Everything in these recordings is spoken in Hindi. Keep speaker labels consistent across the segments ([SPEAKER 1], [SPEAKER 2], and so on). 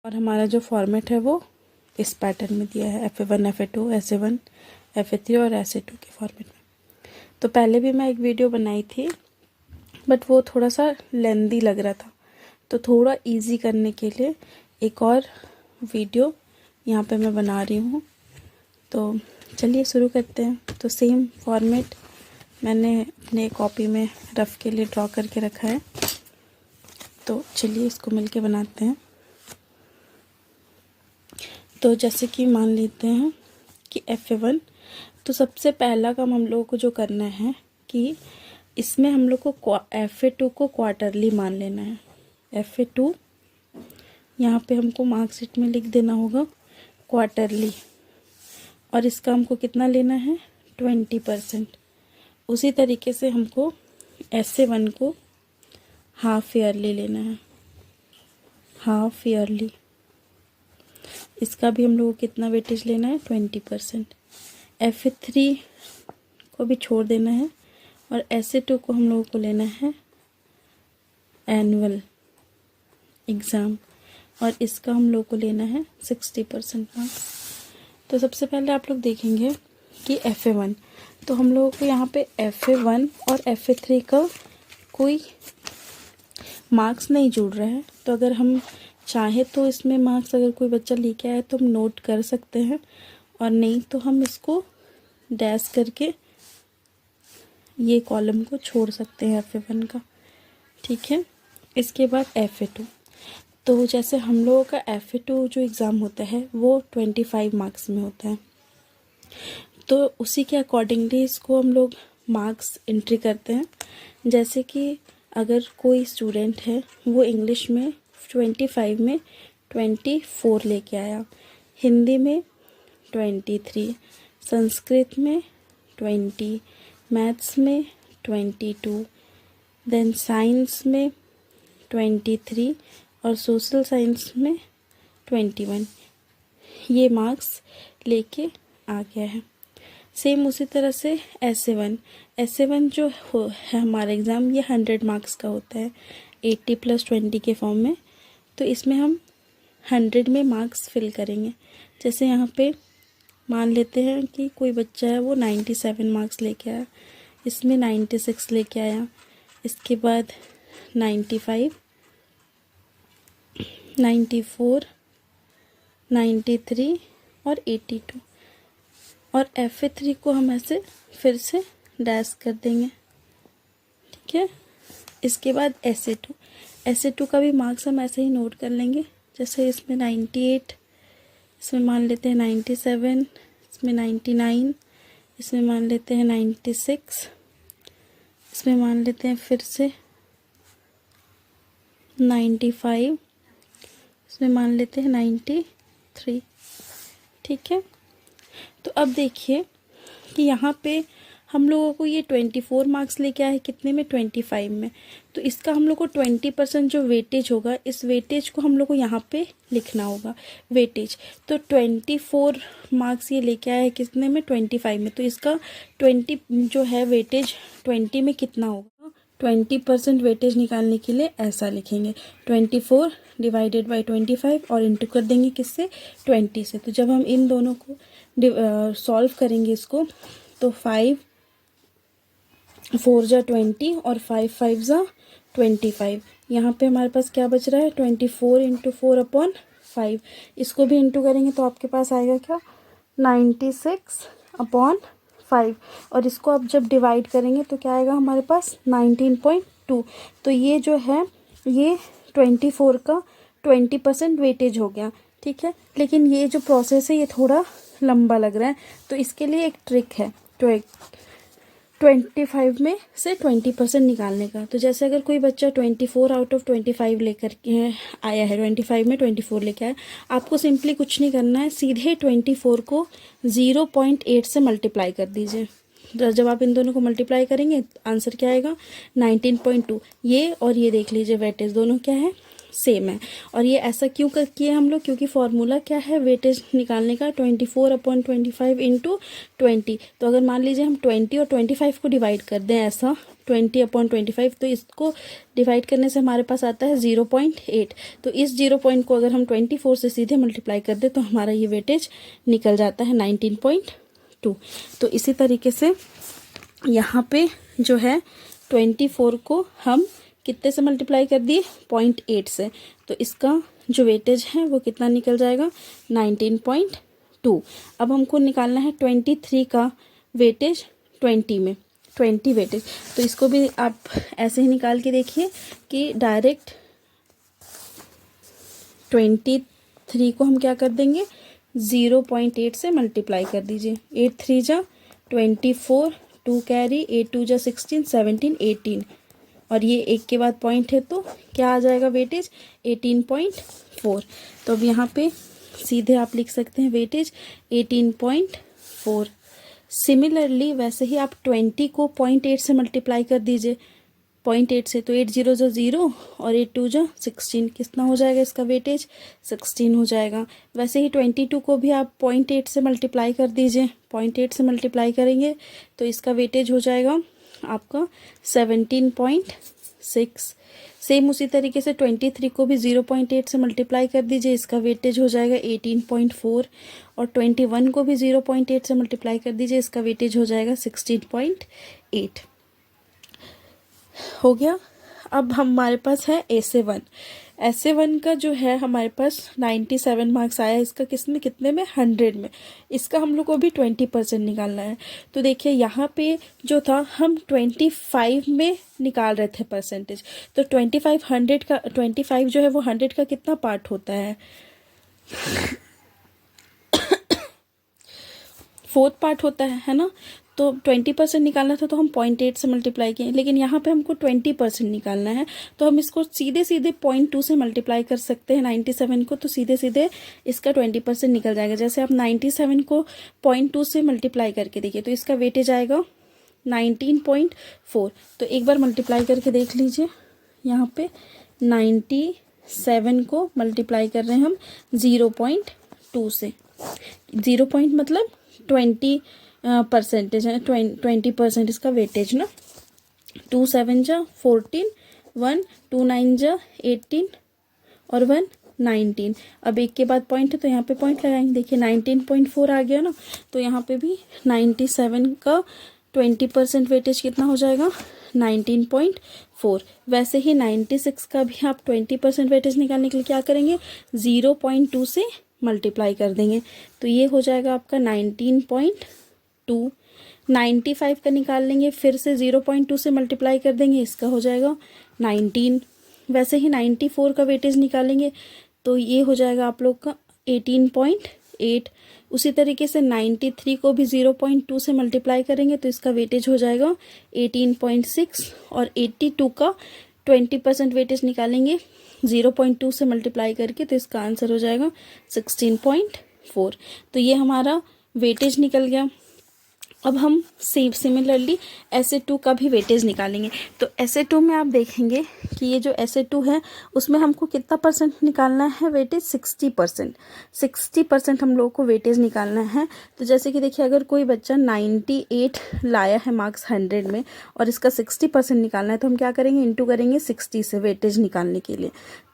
[SPEAKER 1] और हमारा जो फॉर्मेट है वो इस पैटर्न में दिया है, FA1 FA2 SA1 FA3 और SA2 के फॉर्मेट में। तो पहले भी मैं एक वीडियो बनाई थी बट वो थोड़ा सा लेंदी लग रहा था, तो थोड़ा इजी करने के लिए एक और वीडियो यहाँ पे मैं बना रही हूँ। तो चलिए शुरू करते हैं। तो सेम फॉर्मेट मैंने अपने कॉपी में रफ़ के लिए ड्रॉ करके रखा है, तो चलिए इसको मिलके बनाते हैं। तो जैसे कि मान लेते हैं कि FA1, तो सबसे पहला काम हम लोगों को जो करना है कि इसमें हम लोग को FA2 को क्वार्टरली मान लेना है। FA2 यहाँ पे हमको मार्कशीट में लिख देना होगा क्वार्टरली, और इसका हमको कितना लेना है 20%। उसी तरीके से हमको SA1 को हाफ ईयरली लेना है, हाफ ईयरली। इसका भी हम लोग को कितना वेटेज लेना है 20%। FA3 को भी छोड़ देना है, और SA2 को हम लोगों को लेना है एनुअल एग्ज़ाम, और इसका हम लोग को लेना है 60% मार्क्स। तो सबसे पहले आप लोग देखेंगे कि FA1, तो हम लोगों को यहाँ पे FA1 और FA3 का कोई मार्क्स नहीं जुड़ रहा है। तो अगर हम चाहे तो इसमें मार्क्स अगर कोई बच्चा लेके आए तो हम नोट कर सकते हैं, और नहीं तो हम इसको डैश करके ये कॉलम को छोड़ सकते हैं FA1 का, ठीक है। इसके बाद FA2, तो जैसे हम लोगों का FA2 जो एग्ज़ाम होता है वो 25 मार्क्स में होता है, तो उसी के अकॉर्डिंगली इसको हम लोग मार्क्स एंट्री करते हैं। जैसे कि अगर कोई स्टूडेंट है वो इंग्लिश में 25 में 24 लेके आया, हिंदी में 23, संस्कृत में 20, मैथ्स में 22, देन साइंस में 23 और सोशल साइंस में 21, ये मार्क्स लेके आ गया है। सेम उसी तरह से SA1 जो है हमारा एग्ज़ाम, ये 100 मार्क्स का होता है 80 + 20 के फॉर्म में। तो इसमें हम 100 में मार्क्स फिल करेंगे। जैसे यहाँ पे मान लेते हैं कि कोई बच्चा है वो 97 मार्क्स लेके आया, इसमें 96 लेके आया, इसके बाद 95, 94, 93 और 82, और FA3 को हम ऐसे फिर से डैश कर देंगे, ठीक है। इसके बाद SA2 का भी मार्क्स हम ऐसे ही नोट कर लेंगे। जैसे इसमें 98, इसमें मान लेते हैं 97, इसमें 99, इसमें मान लेते हैं 96, इसमें मान लेते हैं फिर से 95, इसमें मान लेते हैं 93, ठीक है। तो अब देखिए कि यहाँ पे हम लोगों को ये 24 मार्क्स लेके आए कितने में 25 में, तो इसका हम लोग को 20% जो वेटेज होगा, इस वेटेज को हम लोग को यहाँ पे लिखना होगा वेटेज। तो 24 मार्क्स ये लेके आए हैं कितने में 25 में, तो इसका 20 जो है वेटेज 20 में कितना होगा, 20% वेटेज निकालने के लिए ऐसा लिखेंगे 24 डिवाइडेड बाई 25 और इंटू कर देंगे किससे 20 से। तो जब हम इन दोनों को सॉल्व करेंगे इसको, तो 5 4 जा 20 और 5 5 जा 25, यहाँ पे हमारे पास क्या बच रहा है 24 × 4/5। इसको भी इंटू करेंगे तो आपके पास आएगा क्या 96/5, और इसको आप जब डिवाइड करेंगे तो क्या आएगा हमारे पास 19.2। तो ये जो है ये 24 का 20% वेटेज हो गया, ठीक है। लेकिन ये जो प्रोसेस है ये थोड़ा लंबा लग रहा है, तो इसके लिए एक ट्रिक है, तो एक 25 में से 20% निकालने का। तो जैसे अगर कोई बच्चा 24 आउट ऑफ 25 लेकर आया है, 25 में 24 लेकर आया, आपको सिंपली कुछ नहीं करना है, सीधे 24 को 0.8 से मल्टीप्लाई कर दीजिए। जब आप इन दोनों को मल्टीप्लाई करेंगे आंसर क्या आएगा 19.2। ये और ये देख लीजिए वेटेज दोनों क्या है सेम है। और ये ऐसा क्यों कर किए हम लोग, क्योंकि फॉर्मूला क्या है वेटेज निकालने का, 24/25 इंटू 20। तो अगर मान लीजिए हम 20 और 25 को डिवाइड कर दें ऐसा 20/25, तो इसको डिवाइड करने से हमारे पास आता है 0.8। तो इस 0 पॉइंट को अगर हम 24 से सीधे मल्टीप्लाई कर दें तो हमारा ये वेटेज निकल जाता है 19.2। तो इसी तरीके से यहाँ पे जो है 24 को हम कितने से मल्टीप्लाई कर दिए, 0.8 से, तो इसका जो वेटेज है वो कितना निकल जाएगा, 19.2। अब हमको निकालना है 23 का वेटेज 20 में, 20 वेटेज। तो इसको भी आप ऐसे ही निकाल के देखिए कि डायरेक्ट 23 को हम क्या कर देंगे, 0.8 से मल्टीप्लाई कर दीजिए। 8 3 जा 24, 2 कैरी, 8 2 जा 16, 17, 18, और ये एक के बाद पॉइंट है तो क्या आ जाएगा वेटेज, 18.4। तो अब यहाँ पे सीधे आप लिख सकते हैं वेटेज 18.4। सिमिलरली वैसे ही आप 20 को 0.8 से मल्टीप्लाई कर दीजिए, 0.8 से, तो 8 0 जा 0 और 8 2 जा 16, कितना हो जाएगा इसका वेटेज, 16 हो जाएगा। वैसे ही 22 को भी आप 0.8 से मल्टीप्लाई कर दीजिए, 0.8 से मल्टीप्लाई करेंगे तो इसका वेटेज हो जाएगा आपका 17.6। सेम उसी तरीके से 23 को भी 0.8 से मल्टीप्लाई कर दीजिए, इसका वेटेज हो जाएगा 18.4। और 21 को भी 0.8 से मल्टीप्लाई कर दीजिए, इसका वेटेज हो जाएगा 16.8। हो गया। अब हमारे पास है essay 1। essay 1 का जो है हमारे पास 97 मार्क्स आया, इसका किस में, कितने में, 100 में। इसका हम लोग को भी 20% निकालना है। तो देखिए यहाँ पे जो था हम 25 में निकाल रहे थे परसेंटेज, तो 25 100 का 25 जो है वो 100 का कितना पार्ट होता है, 4th पार्ट होता है ना। तो 20% निकालना था तो हम 0.8 से मल्टीप्लाई किए, लेकिन यहाँ पे हमको 20% निकालना है तो हम इसको सीधे सीधे 0.2 से मल्टीप्लाई कर सकते हैं 97 को, तो सीधे सीधे इसका 20% निकल जाएगा। जैसे आप 97 को 0.2 से मल्टीप्लाई करके देखिए तो इसका वेटेज आएगा 19.4। तो एक बार मल्टीप्लाई करके देख लीजिए, यहाँ पे 97 को मल्टीप्लाई कर रहे हैं हम 0.2 से, 0 पॉइंट मतलब 20% है, 20% इसका वेटेज ना। 2 7 जा 14, 1 2 9 जा 18 और 1 19। अब एक के बाद पॉइंट है तो यहाँ पे पॉइंट लगाएंगे, देखिए 19.4 आ गया ना। तो यहाँ पे भी 97 का 20% वेटेज कितना हो जाएगा, 19.4। वैसे ही 96 का भी आप 20% वेटेज निकालने के लिए क्या करेंगे, 0.2 से मल्टीप्लाई कर देंगे, तो ये हो जाएगा आपका 19.2। 95 का निकाल लेंगे, फिर से 0.2 से मल्टीप्लाई कर देंगे, इसका हो जाएगा 19। वैसे ही 94 का वेटेज निकालेंगे तो ये हो जाएगा आप लोग का 18.8। उसी तरीके से 93 को भी 0.2 से मल्टीप्लाई करेंगे तो इसका वेटेज हो जाएगा 18.6। और 82 का 20% वेटेज निकालेंगे 0.2 से मल्टीप्लाई करके तो इसका आंसर हो जाएगा 16.4। तो ये हमारा वेटेज निकल गया। अब हम सिमिलरली essay 2 का भी वेटेज निकालेंगे। तो essay 2 में आप देखेंगे कि ये जो essay 2 है उसमें हमको कितना परसेंट निकालना है वेटेज, 60%। 60% हम लोगों को वेटेज निकालना है। तो जैसे कि देखिए अगर कोई बच्चा 98 लाया है मार्क्स 100 में और इसका 60% निकालना है तो हम क्या करेंगे, इंटू करेंगे 60 से वेटेज निकालने के लिए।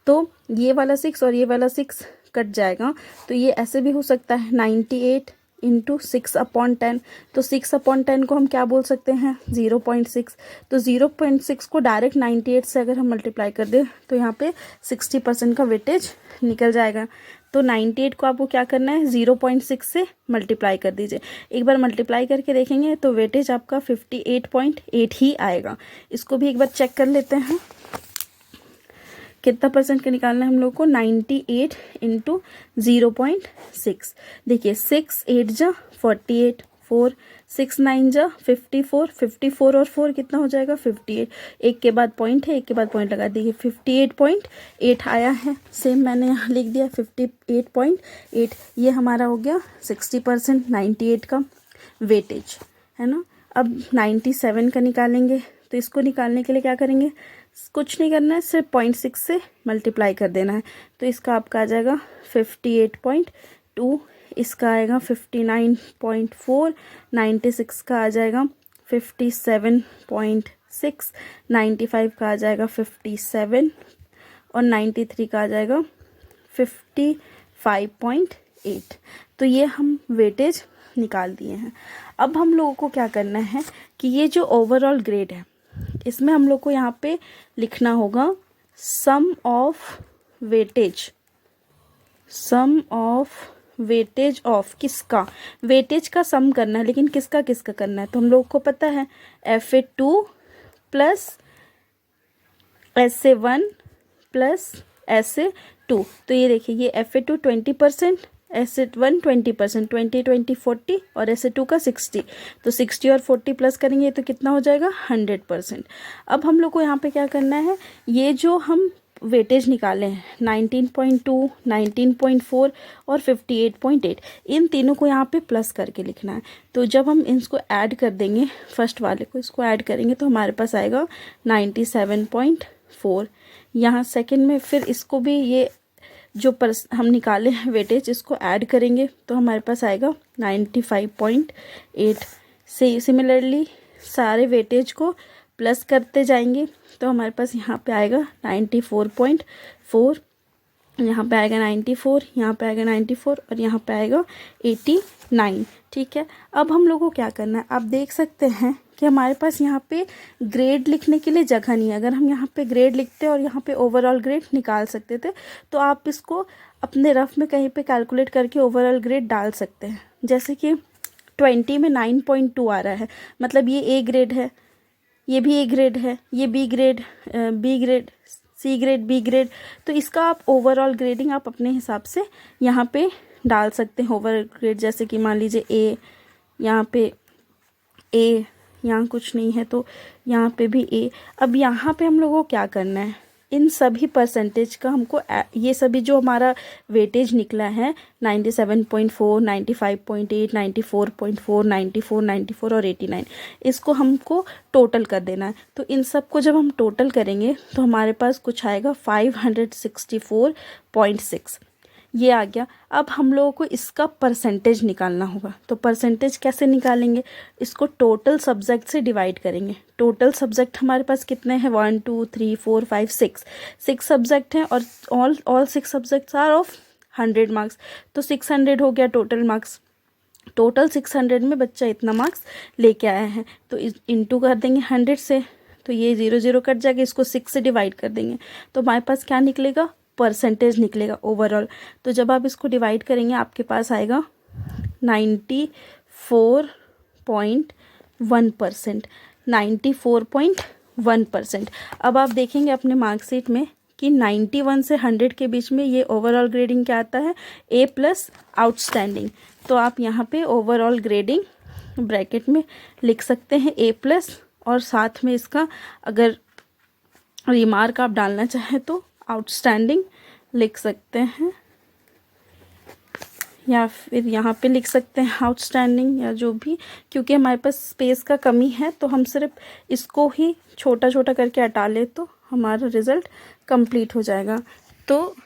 [SPEAKER 1] तो ये वाला 6 और ये वाला 6 कट जाएगा, तो ये ऐसे भी हो सकता है 98 इंटू 6/10। तो 6/10 को हम क्या बोल सकते हैं, 0.6। तो 0.6 को डायरेक्ट 98 से अगर हम मल्टीप्लाई कर दें तो यहाँ पे 60% का वेटेज निकल जाएगा। तो 98 को आपको क्या करना है, 0.6 से मल्टीप्लाई कर दीजिए। एक बार मल्टीप्लाई करके देखेंगे तो वेटेज आपका 58.8 ही आएगा। इसको भी एक बार चेक कर लेते हैं कितना परसेंट का निकालना है हम लोग को, 98 इंटू 0.6। देखिए 6 8 जा 48, 4 6 9 जा 54, 54 और 4 कितना हो जाएगा, 58। एक के बाद पॉइंट है, एक के बाद पॉइंट लगा दीजिए, 58.8 आया है। सेम मैंने यहाँ लिख दिया 58.8। ये हमारा हो गया 60%, 98 का वेटेज है ना। अब 97 का निकालेंगे तो इसको निकालने के लिए क्या करेंगे, कुछ नहीं करना है, सिर्फ 0.6 से मल्टीप्लाई कर देना है। तो इसका आपका आ जाएगा 58.2, इसका आएगा 59.4, 96 का आ जाएगा 57.6, 95 का आ जाएगा 57 और 93 का आ जाएगा 55.8। तो ये हम वेटेज निकाल दिए हैं। अब हम लोगों को क्या करना है कि ये जो ओवरऑल ग्रेड है इसमें हम लोग को यहाँ पे लिखना होगा sum of weightage, sum of weightage of किसका, वेटेज का सम करना है, लेकिन किसका किसका करना है। तो हम लोग को पता है FA2 plus SA1 plus SA2। तो ये देखिए ये FA2 20%, SA1 20%, 20 20 40 और SA2 का 60। तो 60 और 40 प्लस करेंगे तो कितना हो जाएगा 100%। अब हम लोग को यहाँ पे क्या करना है, ये जो हम वेटेज निकाले हैं 19.2, 19.4 और 58.8, इन तीनों को यहाँ पे प्लस करके लिखना है। तो जब हम इसको ऐड कर देंगे, फर्स्ट वाले को इसको ऐड करेंगे तो हमारे पास आएगा 97.4। यहाँ सेकंड में फिर इसको भी ये जो हम निकाले हैं वेटेज इसको ऐड करेंगे तो हमारे पास आएगा 95.8। से सिमिलरली सारे वेटेज को प्लस करते जाएंगे तो हमारे पास यहाँ पे आएगा 94.4, यहाँ पे आएगा 94, यहाँ पे आएगा 94 और यहाँ पे आएगा 89। ठीक है, अब हम लोग को क्या करना है, आप देख सकते हैं कि हमारे पास यहाँ पे ग्रेड लिखने के लिए जगह नहीं है। अगर हम यहाँ पे ग्रेड लिखते और यहाँ पे ओवरऑल ग्रेड निकाल सकते थे तो आप इसको अपने रफ में कहीं पे कैलकुलेट करके ओवरऑल ग्रेड डाल सकते हैं। जैसे कि 20 में 9.2 आ रहा है, मतलब ये A ग्रेड है, ये भी A ग्रेड है, ये B grade, B grade, C grade, B grade. तो इसका आप ओवरऑल ग्रेडिंग आप अपने हिसाब से यहाँ पे डाल सकते हैं ओवरऑल ग्रेड। जैसे कि मान लीजिए A, यहाँ पे A, यहाँ कुछ नहीं है तो यहाँ पे भी A। अब यहाँ पे हम लोगों को क्या करना है, इन सभी परसेंटेज का हमको ये सभी जो हमारा वेटेज निकला है 97.4, 95.8, 94.4, 94, 94 और 89, इसको हमको टोटल कर देना है। तो इन सब को जब हम टोटल करेंगे तो हमारे पास कुछ आएगा 564.6, ये आ गया। अब हम लोगों को इसका परसेंटेज निकालना होगा। तो परसेंटेज कैसे निकालेंगे, इसको टोटल सब्जेक्ट से डिवाइड करेंगे। टोटल सब्जेक्ट हमारे पास कितने हैं 1 2 3 4 5 6 सब्जेक्ट हैं और all 6 subjects are of 100 marks. तो 600 हो गया टोटल मार्क्स। टोटल 600 में बच्चा इतना मार्क्स लेके आया है तो इंटू कर देंगे 100 से, तो ये 0 0 कट जाएगा, इसको 6 से डिवाइड कर देंगे तो हमारे पास क्या निकलेगा, परसेंटेज निकलेगा ओवरऑल। तो जब आप इसको डिवाइड करेंगे आपके पास आएगा 94.1%, 94.1%। अब आप देखेंगे अपने मार्कशीट में कि 91 से 100 के बीच में ये ओवरऑल ग्रेडिंग क्या आता है, A+ आउटस्टैंडिंग। तो आप यहाँ पे ओवरऑल ग्रेडिंग ब्रैकेट में लिख सकते हैं A+ और साथ में इसका अगर रिमार्क आप डालना चाहें तो आउटस्टैंडिंग लिख सकते हैं, या फिर यहाँ पे लिख सकते हैं आउटस्टैंडिंग या जो भी। क्योंकि हमारे पास स्पेस का कमी है तो हम सिर्फ इसको ही छोटा छोटा करके हटा ले तो हमारा रिज़ल्ट कंप्लीट हो जाएगा। तो